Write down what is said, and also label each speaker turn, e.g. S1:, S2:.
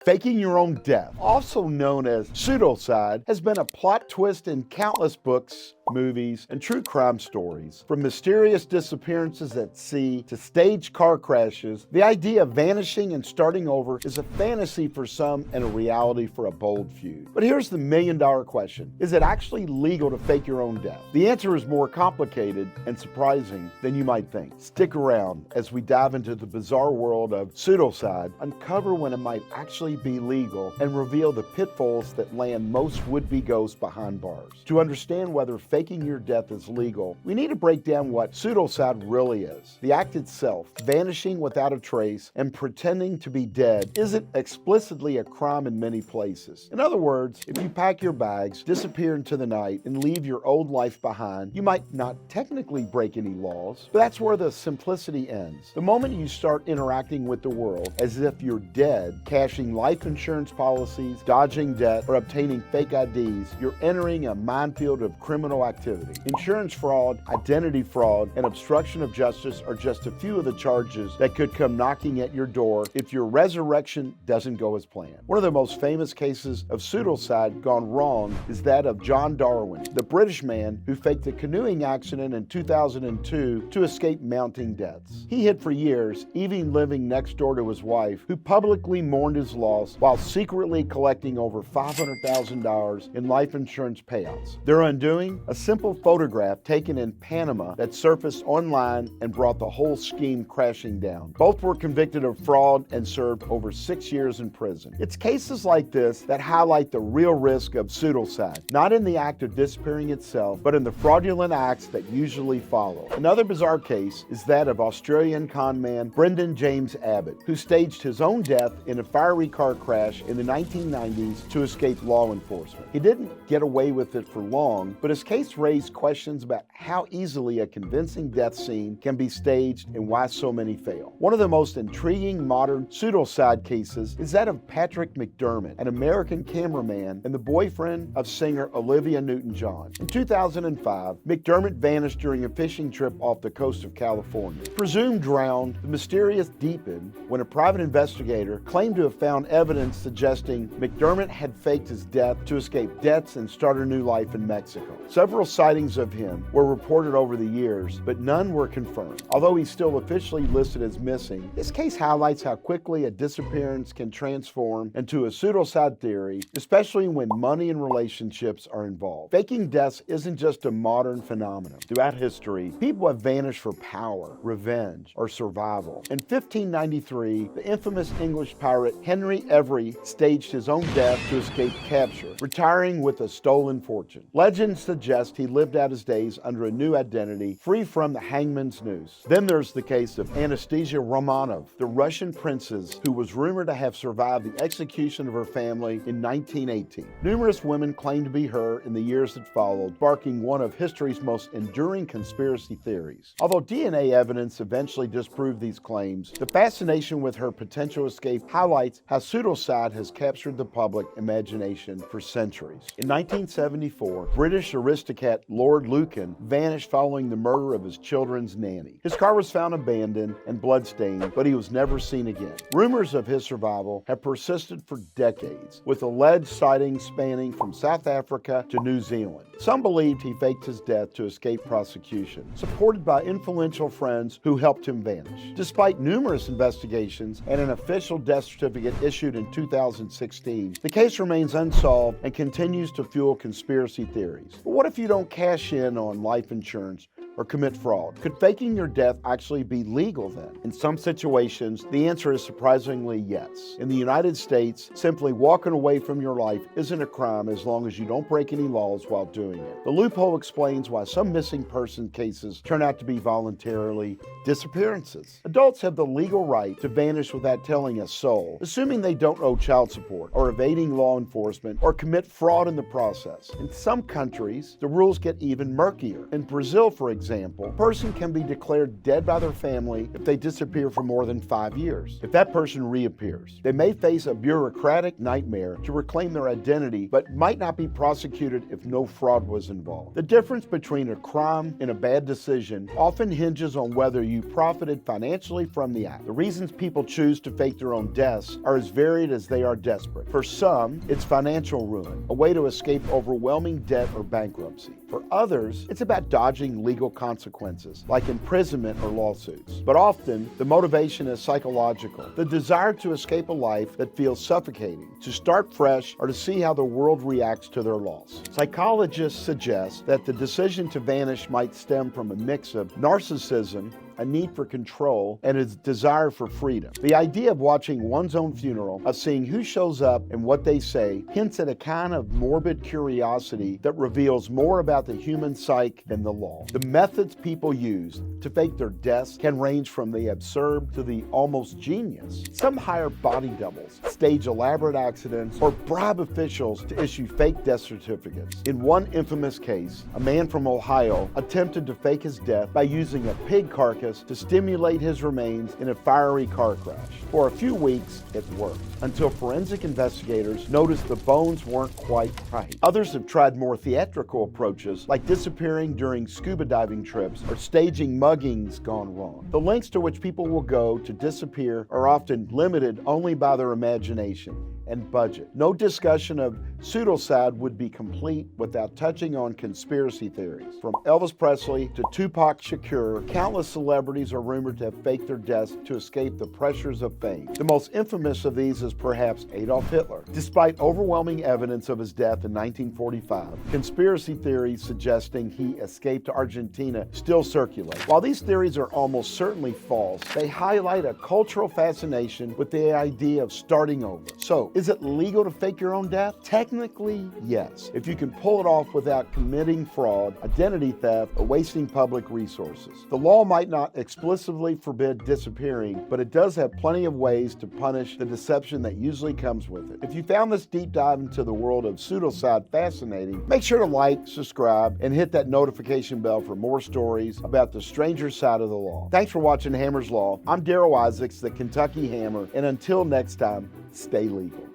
S1: Faking your own death, also known as pseudocide, has been a plot twist in countless books, movies, and true crime stories. From mysterious disappearances at sea to staged car crashes, the idea of vanishing and starting over is a fantasy for some and a reality for a bold few. But here's the million-dollar question. Is it actually legal to fake your own death? The answer is more complicated and surprising than you might think. Stick around as we dive into the bizarre world of pseudocide, uncover when it might actually be legal, and reveal the pitfalls that land most would-be ghosts behind bars. To understand whether faking your death is legal, we need to break down what pseudocide really is. The act itself, vanishing without a trace and pretending to be dead, isn't explicitly a crime in many places. In other words, if you pack your bags, disappear into the night, and leave your old life behind, you might not technically break any laws, but that's where the simplicity ends. The moment you start interacting with the world as if you're dead, cashing life insurance policies, dodging debt, or obtaining fake IDs, you're entering a minefield of criminal activity. Insurance fraud, identity fraud, and obstruction of justice are just a few of the charges that could come knocking at your door if your resurrection doesn't go as planned. One of the most famous cases of pseudocide gone wrong is that of John Darwin, the British man who faked a canoeing accident in 2002 to escape mounting debts. He hid for years, even living next door to his wife, who publicly mourned his loss while secretly collecting over $500,000 in life insurance payouts. Their undoing? A simple photograph taken in Panama that surfaced online and brought the whole scheme crashing down. Both were convicted of fraud and served over 6 years in prison. It's cases like this that highlight the real risk of pseudocide, not in the act of disappearing itself, but in the fraudulent acts that usually follow. Another bizarre case is that of Australian conman Brendan James Abbott, who staged his own death in a fiery car crash in the 1990s to escape law enforcement. He didn't get away with it for long, but his case raised questions about how easily a convincing death scene can be staged and why so many fail. One of the most intriguing modern pseudocide cases is that of Patrick McDermott, an American cameraman and the boyfriend of singer Olivia Newton-John. In 2005, McDermott vanished during a fishing trip off the coast of California. Presumed drowned, the mysterious deepened when a private investigator claimed to have found evidence suggesting McDermott had faked his death to escape debts and start a new life in Mexico. Several sightings of him were reported over the years, but none were confirmed. Although he's still officially listed as missing, this case highlights how quickly a disappearance can transform into a pseudocide theory, especially when money and relationships are involved. Faking deaths isn't just a modern phenomenon. Throughout history, people have vanished for power, revenge, or survival. In 1593, the infamous English pirate Henry Every staged his own death to escape capture, retiring with a stolen fortune. Legends suggest he lived out his days under a new identity, free from the hangman's noose. Then there's the case of Anastasia Romanov, the Russian princess who was rumored to have survived the execution of her family in 1918. Numerous women claimed to be her in the years that followed, sparking one of history's most enduring conspiracy theories. Although DNA evidence eventually disproved these claims, the fascination with her potential escape highlights how pseudocide has captured the public imagination for centuries. In 1974, British aristocrat Lord Lucan vanished following the murder of his children's nanny. His car was found abandoned and bloodstained, but he was never seen again. Rumors of his survival have persisted for decades, with alleged sightings spanning from South Africa to New Zealand. Some believed he faked his death to escape prosecution, supported by influential friends who helped him vanish. Despite numerous investigations and an official death certificate issued in 2016, the case remains unsolved and continues to fuel conspiracy theories. But what if you don't cash in on life insurance or commit fraud? Could faking your death actually be legal then? In some situations, the answer is surprisingly yes. In the United States, simply walking away from your life isn't a crime as long as you don't break any laws while doing it. The loophole explains why some missing person cases turn out to be voluntarily disappearances. Adults have the legal right to vanish without telling a soul, assuming they don't owe child support or evading law enforcement or commit fraud in the process. In some countries, the rules get even murkier. In Brazil, for example, example, a person can be declared dead by their family if they disappear for more than 5 years. If that person reappears, they may face a bureaucratic nightmare to reclaim their identity, but might not be prosecuted if no fraud was involved. The difference between a crime and a bad decision often hinges on whether you profited financially from the act. The reasons people choose to fake their own deaths are as varied as they are desperate. For some, it's financial ruin, a way to escape overwhelming debt or bankruptcy. For others, it's about dodging legal consequences, like imprisonment or lawsuits. But often, the motivation is psychological, the desire to escape a life that feels suffocating, to start fresh, or to see how the world reacts to their loss. Psychologists suggest that the decision to vanish might stem from a mix of narcissism, a need for control, and a desire for freedom. The idea of watching one's own funeral, of seeing who shows up and what they say, hints at a kind of morbid curiosity that reveals more about the human psyche than the law. The methods people use to fake their deaths can range from the absurd to the almost genius. Some hire body doubles, stage elaborate accidents, or bribe officials to issue fake death certificates. In one infamous case, a man from Ohio attempted to fake his death by using a pig carcass to stimulate his remains in a fiery car crash. For a few weeks, it worked, until forensic investigators noticed the bones weren't quite right. Others have tried more theatrical approaches, like disappearing during scuba diving trips or staging muggings gone wrong. The lengths to which people will go to disappear are often limited only by their imagination and budget. No discussion of pseudocide would be complete without touching on conspiracy theories. From Elvis Presley to Tupac Shakur, countless celebrities are rumored to have faked their deaths to escape the pressures of fame. The most infamous of these is perhaps Adolf Hitler. Despite overwhelming evidence of his death in 1945, conspiracy theories suggesting he escaped to Argentina still circulate. While these theories are almost certainly false, they highlight a cultural fascination with the idea of starting over. So, is it legal to fake your own death? Technically, yes, if you can pull it off without committing fraud, identity theft, or wasting public resources. The law might not explicitly forbid disappearing, but it does have plenty of ways to punish the deception that usually comes with it. If you found this deep dive into the world of pseudocide fascinating, make sure to like, subscribe, and hit that notification bell for more stories about the stranger side of the law. Thanks for watching Hammer's Law. I'm Darryl Isaacs, the Kentucky Hammer, and until next time, stay legal.